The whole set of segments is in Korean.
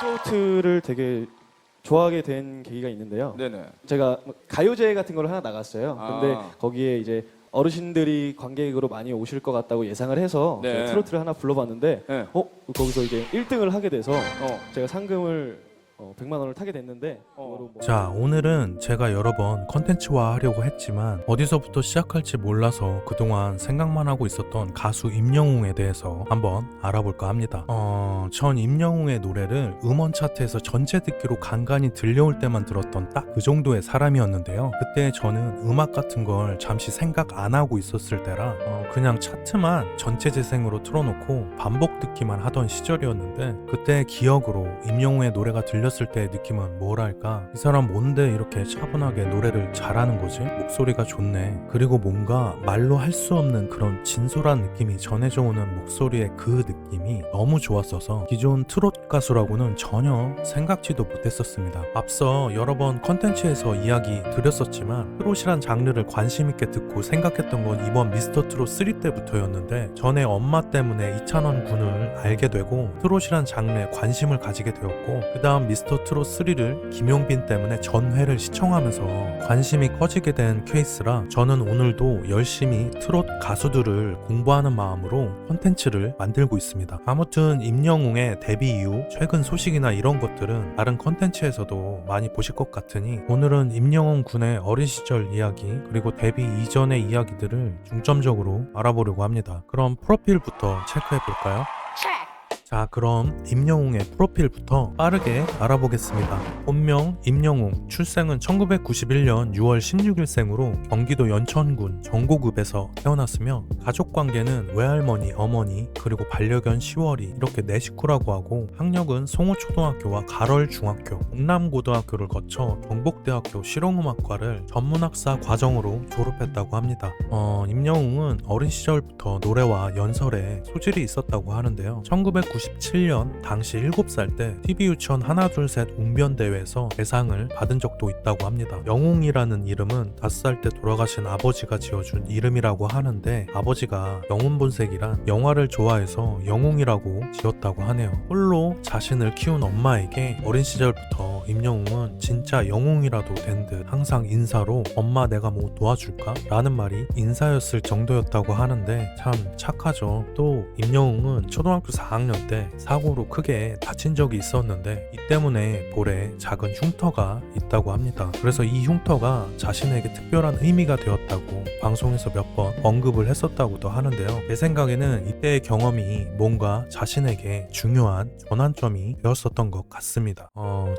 트로트를 되게 좋아하게 된 계기가 있는데요. 네네. 제가 뭐 가요제 같은 걸 하나 나갔어요. 근데 아. 거기에 이제 어르신들이 관객으로 많이 오실 것 같다고 예상을 해서 네. 제가 트로트를 하나 불러봤는데 네. 거기서 이제 1등을 하게 돼서 제가 상금을 100만 원을 타게 됐는데 그거로 뭐 자, 오늘은 제가 여러 번 컨텐츠화 하려고 했지만 어디서부터 시작할지 몰라서 그동안 생각만 하고 있었던 가수 임영웅에 대해서 한번 알아볼까 합니다. 전 임영웅의 노래를 음원 차트에서 전체 듣기로 간간히 들려올 때만 들었던 딱 그 정도의 사람이었는데요. 그때 저는 음악 같은 걸 잠시 생각 안 하고 있었을 때라 그냥 차트만 전체 재생으로 틀어놓고 반복 듣기만 하던 시절이었는데 그때 기억으로 임영웅의 노래가 들렸을 때의 느낌은 뭐랄까, 이 사람 뭔데 이렇게 차분하게 노래를 잘하는 거지? 목소리가 좋네. 그리고 뭔가 말로 할 수 없는 그런 진솔한 느낌이 전해져 오는 목소리의 그 느낌이 너무 좋았어서 기존 트롯 가수라고는 전혀 생각지도 못했었습니다. 앞서 여러 번 컨텐츠에서 이야기 드렸었지만 트롯이란 장르를 관심 있게 듣고 생각했던 건 이번 미스터 트롯 3 때부터였는데 전에 엄마 때문에 이찬원 군을 알게 되고 트롯이란 장르에 관심을 가지게 되었고 그 다음 미스터 트롯 3를 김용빈 때문에 전회를 시청하면서 관심이 커지게 된 케이스라 저는 오늘도 열심히 트롯 가수들을 공부하는 마음으로 콘텐츠를 만들고 있습니다. 아무튼 임영웅의 데뷔 이후 최근 소식이나 이런 것들은 다른 콘텐츠에서도 많이 보실 것 같으니 오늘은 임영웅 군의 어린 시절 이야기 그리고 데뷔 이전의 이야기들을 중점적으로 알아보려고 합니다. 그럼 프로필부터 체크해 볼까요? 자, 그럼 임영웅의 프로필부터 빠르게 알아보겠습니다. 본명 임영웅, 출생은 1991년 6월 16일생으로 경기도 연천군 정고읍에서 태어났으며 가족관계는 외할머니, 어머니, 그리고 반려견 10월이 이렇게 네 식구라고 하고 학력은 송호초등학교와 가럴중학교, 동남고등학교를 거쳐 경북대학교 실용음악과를 전문학사 과정으로 졸업했다고 합니다. 임영웅은 어린 시절부터 노래와 연설에 소질이 있었다고 하는데요. 1997년 당시 7살 때 TV 유치원 하나둘셋 웅변대회에서 대상을 받은 적도 있다고 합니다. 영웅이라는 이름은 5살 때 돌아가신 아버지가 지어준 이름이라고 하는데 아버지가 영웅본색이란 영화를 좋아해서 영웅이라고 지었다고 하네요. 홀로 자신을 키운 엄마에게 어린 시절부터 임영웅은 진짜 영웅이라도 된 듯 항상 인사로 엄마 내가 뭐 도와줄까? 라는 말이 인사였을 정도였다고 하는데 참 착하죠. 또 임영웅은 초등학교 4학년 때 사고로 크게 다친 적이 있었는데 이 때문에 볼에 작은 흉터가 있다고 합니다. 그래서 이 흉터가 자신에게 특별한 의미가 되었다고 방송에서 몇 번 언급을 했었다고도 하는데요. 제 생각에는 이때의 경험이 뭔가 자신에게 중요한 전환점이 되었었던 것 같습니다.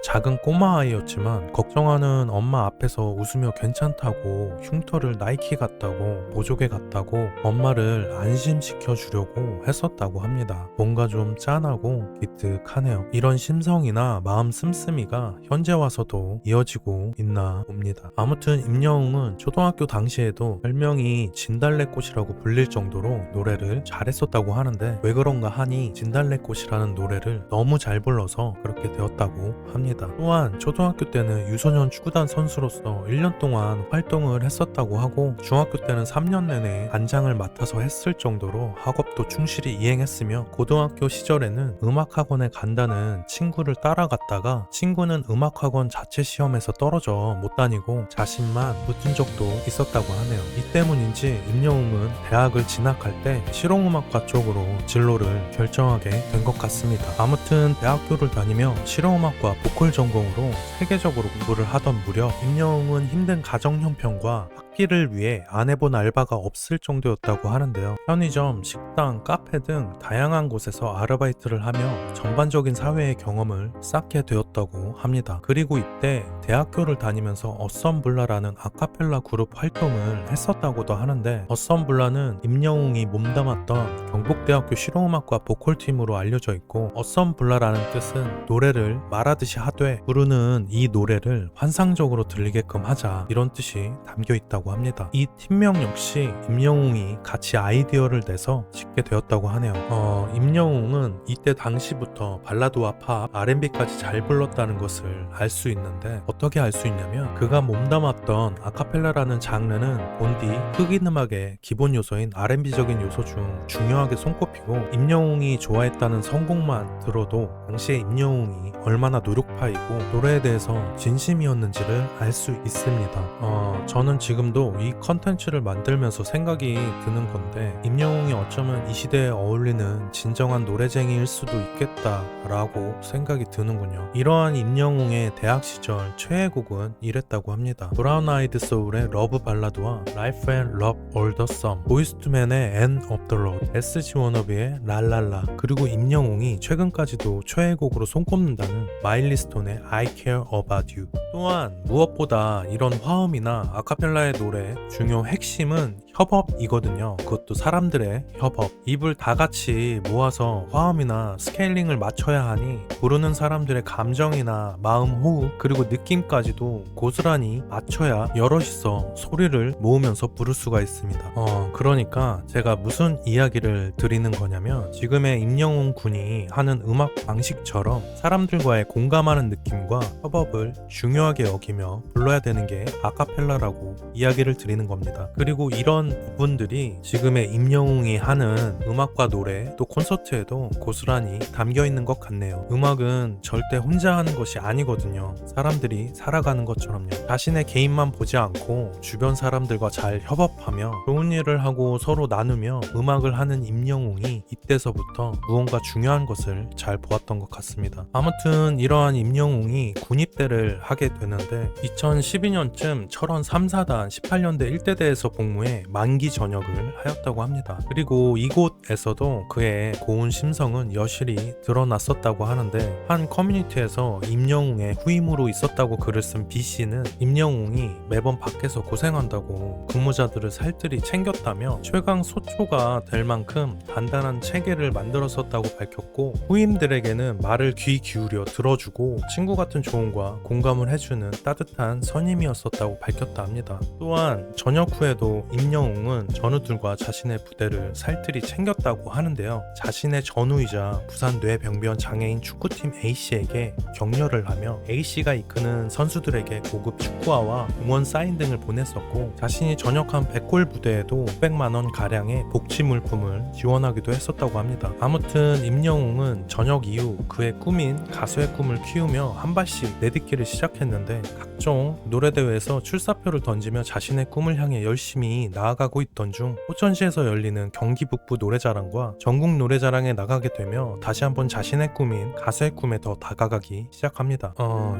작은 꼬마 아이였지만 걱정하는 엄마 앞에서 웃으며 괜찮다고 흉터를 나이키 같다고 보조개 같다고 엄마를 안심시켜 주려고 했었다고 합니다. 뭔가 좀 짠하고 기특하네요. 이런 심성이나 마음 씀씀이가 현재 와서도 이어지고 있나 봅니다. 아무튼 임영웅은 초등학교 당시에도 별명이 진달래꽃이라고 불릴 정도로 노래를 잘했었다고 하는데 왜 그런가 하니 진달래꽃이라는 노래를 너무 잘 불러서 그렇게 되었다고 합니다. 또한 초등학교 때는 유소년 축구단 선수로서 1년 동안 활동을 했었다고 하고 중학교 때는 3년 내내 단장을 맡아서 했을 정도로 학업도 충실히 이행했으며 고등학교 시절에는 음악학원에 간다는 친구를 따라갔다가 친구는 음악학원 자체 시험에서 떨어져 못 다니고 자신만 붙은 적도 있었다고 하네요. 이 때문인지 임영웅은 대학을 진학할 때 실용음악과 쪽으로 진로를 결정하게 된 것 같습니다. 아무튼 대학교를 다니며 실용음악과 보컬 전공으로 세계적으로 공부를 하던 무렵 임영웅은 힘든 가정 형편과 학비를 위해 안 해본 알바가 없을 정도였다고 하는데요. 편의점, 식당, 카페 등 다양한 곳에서 아르바이트를 하며 전반적인 사회의 경험을 쌓게 되었다고 합니다. 그리고 이때 대학교를 다니면서 어썸블라라는 아카펠라 그룹 활동을 했었다고도 하는데 어썸블라는 임영웅이 몸담았던 경북대학교 실용음악과 보컬팀으로 알려져 있고 어썸블라라는 뜻은 노래를 말하듯이 하되 부르는 이 노래를 환상적으로 들리게끔 하자 이런 뜻이 담겨 있다고 있다고 합니다. 이 팀명 역시 임영웅이 같이 아이디어를 내서 짓게 되었다고 하네요. 임영웅은 이때 당시부터 발라드와 팝, R&B까지 잘 불렀다는 것을 알 수 있는데 어떻게 알 수 있냐면 그가 몸담았던 아카펠라라는 장르는 본디 흑인 음악의 기본 요소인 R&B적인 요소 중 중요하게 손꼽히고 임영웅이 좋아했다는 선곡만 들어도 당시에 임영웅이 얼마나 노력파이고 노래에 대해서 진심이었는지를 알 수 있습니다. 저는 지금도 이 컨텐츠를 만들면서 생각이 드는 건데 임영웅이 어쩌면 이 시대에 어울리는 진정한 노래쟁이일 수도 있겠다라고 생각이 드는군요. 이러한 임영웅의 대학 시절 최애 곡은 이랬다고 합니다. 브라운 아이드 소울의 러브 발라드와 Life and Love All the Sum, 보이즈 투 맨의 End of the Road, SG 워너비의 랄랄라, 그리고 임영웅이 최근까지도 최애곡으로 손꼽는다는 마일리 스톤의 I Care About You. 또한 무엇보다 이런 화음이나 아카펠라의 노래 중요 핵심은 협업이거든요. 그것도 사람들의 협업. 입을 다 같이 모아서 화음이나 스케일링을 맞춰야 하니 부르는 사람들의 감정이나 마음 호흡 그리고 느낌까지도 고스란히 맞춰야 여럿이서 소리를 모으면서 부를 수가 있습니다. 그러니까 제가 무슨 이야기를 드리는 거냐면 지금의 임영웅 군이 하는 음악 방식처럼 사람들과의 공감하는 느낌과 협업을 중요하게 여기며 불러야 되는 게 아카펠라라고 이야기를 드리는 겁니다. 그리고 이런 부분들이 지금의 임영웅이 하는 음악과 노래 또 콘서트에도 고스란히 담겨 있는 것 같네요. 음악은 절대 혼자 하는 것이 아니거든요. 사람들이 살아가는 것처럼요. 자신의 개인만 보지 않고 주변 사람들과 잘 협업하며 좋은 일을 하고 서로 나누며 음악을 하는 임영웅이 이때서부터 무언가 중요한 것을 잘 보았던 것 같습니다. 아무튼 이러한 임영웅이 군입대를 하게 되는데 2012년쯤 철원 3, 4단 18년대 1대대에서 복무해 만기 전역을 하였다고 합니다. 그리고 이곳에서도 그의 고운 심성은 여실히 드러났었다고 하는데 한 커뮤니티에서 임영웅의 후임으로 있었다고 글을 쓴 B씨는 임영웅이 매번 밖에서 고생한다고 근무자들을 살뜰히 챙겼다며 최강 소초가 될 만큼 단단한 체계를 만들었었다고 밝혔고 후임들에게는 말을 귀 기울여 들어주고 친구 같은 조언과 공감을 해주는 따뜻한 선임이었었다고 밝혔다 합니다. 또한 전역 후에도 임영웅은 전우들과 자신의 부대를 살뜰히 챙겼다고 하는데요. 자신의 전우이자 부산 뇌병변 장애인 축구팀 A씨에게 격려를 하며 A씨가 이끄는 선수들에게 고급 축구화와 응원 사인 등을 보냈었고 자신이 전역한 백골 부대에도 500만 원 가량의 복지 물품을 지원하기도 했었다고 합니다. 아무튼 임영웅은 전역 이후 그의 꿈인 가수의 꿈을 키우며 한 발씩 내딛기를 시작했는데 각종 노래대회에서 출사표를 던지며 자신의 꿈을 향해 열심히 나아가고 있던 중 포천시에서 열리는 경기 북부 노래자랑과 전국 노래자랑에 나가게 되며 다시 한번 자신의 꿈인 가수의 꿈에 더 다가가기 시작합니다.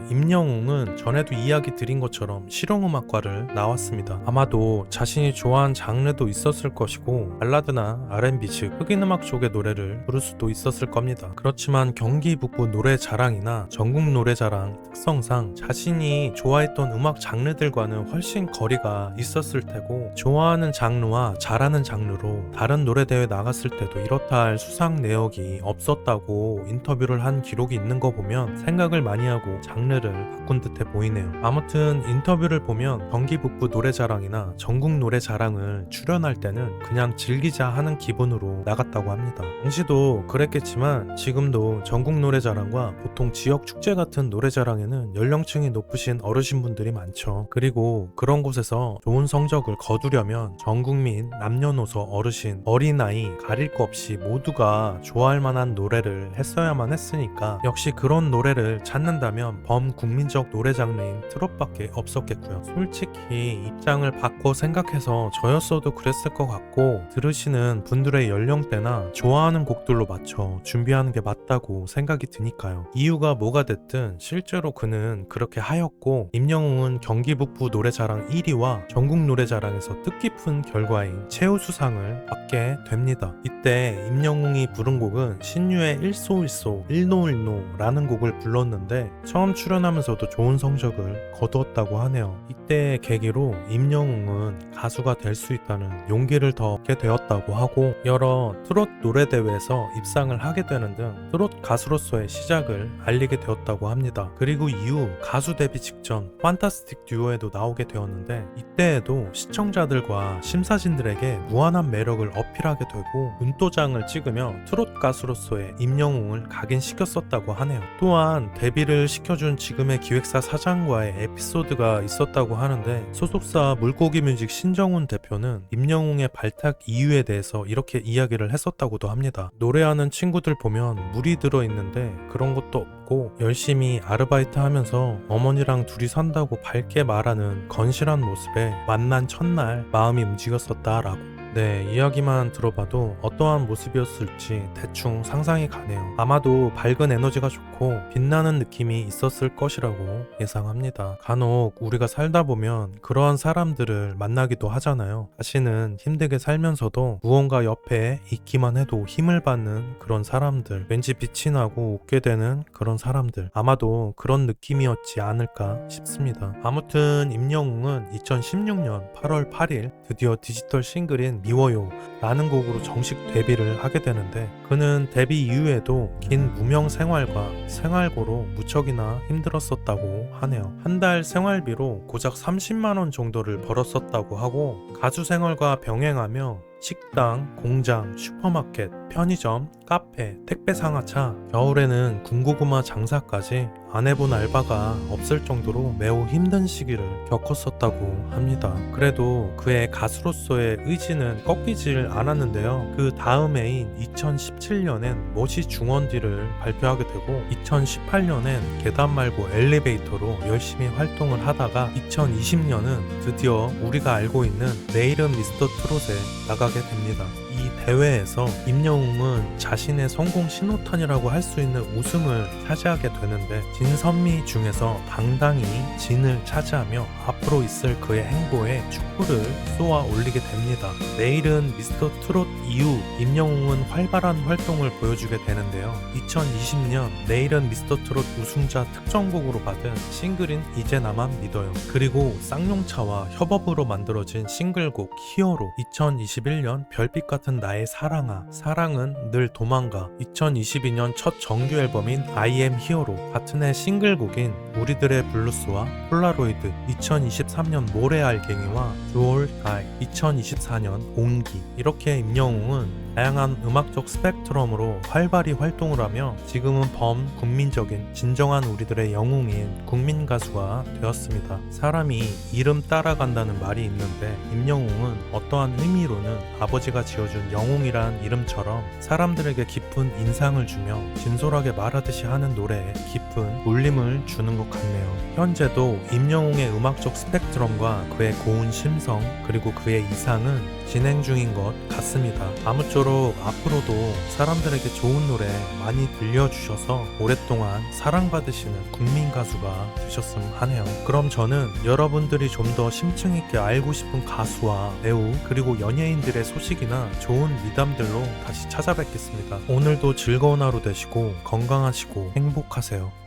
임영웅은 전에도 이야기 드린 것처럼 실용음악과를 나왔습니다. 아마도 자신이 좋아하는 장르도 있었을 것이고 발라드나 R&B 즉 흑인음악 쪽의 노래를 부를 수도 있었을 겁니다. 그렇지만 경기 북부 노래자랑이나 전국 노래자랑 특성상 자신이 좋아했던 음악 장르들과는 훨씬 거리가 있었을 테고 좋아하는 장르와 잘하는 장르로 다른 노래대회 나갔을 때도 이렇다 할 수상 내역이 없었다고 인터뷰를 한 기록이 있는 거 보면 생각을 많이 하고 장르를 바꾼 듯해 보이네요. 아무튼 인터뷰를 보면 경기 북부 노래자랑이나 전국 노래자랑을 출연할 때는 그냥 즐기자 하는 기분으로 나갔다고 합니다. 당시도 그랬겠지만 지금도 전국 노래자랑과 보통 지역 축제 같은 노래자랑에는 연령층이 높으신 어르신분들이 많죠. 그리고 그런 곳에서 좋은 성적을 거두려면 전국민 남녀노소 어르신 어린아이 가릴 거 없이 모두가 좋아할 만한 노래를 했어야만 했으니까 역시 그런 노래를 찾는다면 범국민적 노래 장르인 트롯밖에 없었겠고요. 솔직히 입장을 바꿔 생각해서 저였어도 그랬을 것 같고 들으시는 분들의 연령대나 좋아하는 곡들로 맞춰 준비하는 게 맞다고 생각이 드니까요. 이유가 뭐가 됐든 실제로 그는 그렇게 하였고 임영웅은 경기 북부 노래자랑 1위와 전국 노래자랑에서 뜻깊은 결과인 최우수상을 받게 됩니다. 이때 임영웅이 부른 곡은 신유의 일소일소 일노일노라는 곡을 불렀는데 처음 출연하면서도 좋은 성적을 거두었다고 하네요. 이때의 계기로 임영웅은 가수가 될 수 있다는 용기를 더 얻게 되었다고 하고 여러 트롯 노래대회에서 입상을 하게 되는 등 트롯 가수로서의 시작을 알리게 되었다고 합니다. 그리고 이후 가수 데뷔 직전 판타스틱 듀오에도 나오게 되었는데 이때에도 시청자들과 심사진들에게 무한한 매력을 어필하게 되고 눈도장을 찍으며 트롯 가수로서의 임영웅을 각인시켰었다고 하네요. 또한 데뷔를 시켜준 지금의 기획사 사장과의 에피소드가 있었다고 하는데 소속사 물고기뮤직 신정훈 대표는 임영웅의 발탁 이유에 대해서 이렇게 이야기를 했었다고도 합니다. 노래하는 친구들 보면 물이 들어있는데 그런 것도 없고 열심히 아르바이트 하면서 어머니랑 둘이 산다고 밝게 말하는 건실한 모습에 만난 첫날 마음이 움직였었다라고. 네, 이야기만 들어봐도 어떠한 모습이었을지 대충 상상이 가네요. 아마도 밝은 에너지가 좋고 빛나는 느낌이 있었을 것이라고 예상합니다. 간혹 우리가 살다 보면 그러한 사람들을 만나기도 하잖아요. 자신은 힘들게 살면서도 무언가 옆에 있기만 해도 힘을 받는 그런 사람들, 왠지 빛이 나고 웃게 되는 그런 사람들, 아마도 그런 느낌이었지 않을까 싶습니다. 아무튼 임영웅은 2016년 8월 8일 드디어 디지털 싱글인 미워요 라는 곡으로 정식 데뷔를 하게 되는데 그는 데뷔 이후에도 긴 무명 생활과 생활고로 무척이나 힘들었었다고 하네요. 한 달 생활비로 고작 30만원 정도를 벌었었다고 하고 가수 생활과 병행하며 식당, 공장, 슈퍼마켓, 편의점, 카페, 택배 상하차, 겨울에는 군고구마 장사까지 안 해본 알바가 없을 정도로 매우 힘든 시기를 겪었었다고 합니다. 그래도 그의 가수로서의 의지는 꺾이질 않았는데요. 그 다음 해인 2017년엔 멋이 중원디를 발표하게 되고 2018년엔 계단 말고 엘리베이터로 열심히 활동을 하다가 2020년은 드디어 우리가 알고 있는 내 이름 미스터 트롯에 나가게 됩니다. 이 대회에서 임영웅은 자신의 성공 신호탄이라고 할 수 있는 우승을 차지하게 되는데 진선미 중에서 당당히 진을 차지하며 앞으로 있을 그의 행보에 축구를 쏘아 올리게 됩니다. 내일은 미스터 트롯 이후 임영웅은 활발한 활동을 보여주게 되는데요. 2020년 내일은 미스터 트롯 우승자 특정곡으로 받은 싱글인 이제 나만 믿어요. 그리고 쌍용차와 협업으로 만들어진 싱글곡 히어로, 2021년 별빛 같은 나의 사랑아, 사랑은 늘 도망가, 2022년 첫 정규 앨범인 I am 히어로, 같은 해 싱글곡인 우리들의 블루스와 폴라로이드, 2023년 모래알갱이와 주올 다이, 2024년 온기. 이렇게 임영웅은 다양한 음악적 스펙트럼으로 활발히 활동을 하며 지금은 범국민적인 진정한 우리들의 영웅인 국민 가수가 되었습니다. 사람이 이름 따라간다는 말이 있는데 임영웅은 어떠한 의미로는 아버지가 지어준 영웅이란 이름처럼 사람들에게 깊은 인상을 주며 진솔하게 말하듯이 하는 노래에 깊은 울림을 주는 것 같네요. 현재도 임영웅의 음악적 스펙트럼과 그의 고운 심성 그리고 그의 이상은 진행 중인 것 같습니다. 아무쪼록 앞으로도 사람들에게 좋은 노래 많이 들려주셔서 오랫동안 사랑받으시는 국민 가수가 되셨으면 하네요. 그럼 저는 여러분들이 좀 더 심층 있게 알고 싶은 가수와 배우 그리고 연예인들의 소식이나 좋은 미담들로 다시 찾아뵙겠습니다. 오늘도 즐거운 하루 되시고 건강하시고 행복하세요.